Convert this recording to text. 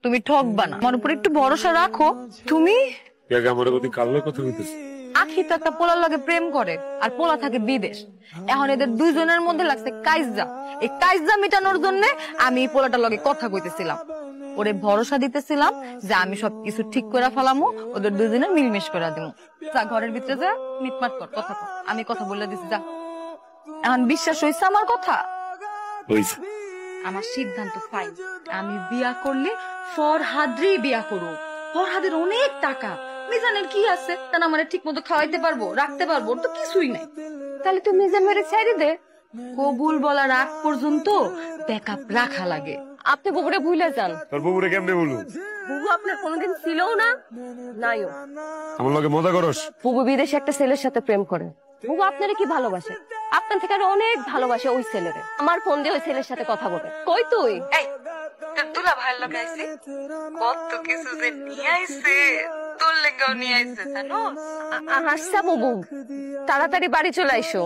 তুমি ঠকবা না, আমার উপর একটু ভরসা রাখো। তুমি আমার প্রতি কালো কথা বলতেছে। আখি তো একটা পোলার লগে প্রেম করে, আর পোলা থাকে বিদেশ। এখন এদের দুইজনের মধ্যে লাগছে কাইজা। এই কাইজা মিটানোর জন্য আমি এই পোলাটার লগে কথা কইতেছিলাম, ওরে ভরসা দিতেছিলাম যে আমি সবকিছু ঠিক করে ফেলামো, ওদের দুইজনের মিলমিশ করে দিব। যা ঘরের ভিতরে যা, মিটমাট কর, কথা কর। আমি কথা বলে দিছি, যা। এখন বিশ্বাস হইছে আমার কথা? হইছে। আমার সিদ্ধান্ত ফাইন। আমি বিয়া করলে ফরহাদরে বিয়া করব। ফরহাদের অনেক টাকা, মিজানের কি আছে? তা না মানে ঠিক মতো খাওয়াইতে পারবো, রাখতে পারবো, ওর তো কিছুই নাই। তাহলে তুমি মিজান মেরে ছেড়ে দে। কবুল বলার আগ পর্যন্ত ব্যাকআপ রাখা লাগে। আপনি বুবুরে ভুলে যান। তোর বউরে কেমনে বলু? বুবু আপনার কোনোদিন ছিলও না, নাইও। আমার লগে মজা করস? বুবু বিদেশে একটা ছেলের সাথে প্রেম করে। বুবু আপনারে কি ভালোবাসে, আপনার থেকে আরো অনেক ভালোবাসে ওই ছেলেরে। আমার ফোন দিয়ে ওই ছেলের সাথে কথা বলে। কই তুই? এই দুলা ভাইয়ের লগে আইছি, কত কিছু যে নিয়ে আইছে, তোর লেগাও নিয়ে আইছে জানো। আচ্ছা বুবু, তাড়াতাড়ি বাড়ি চলে আইসো।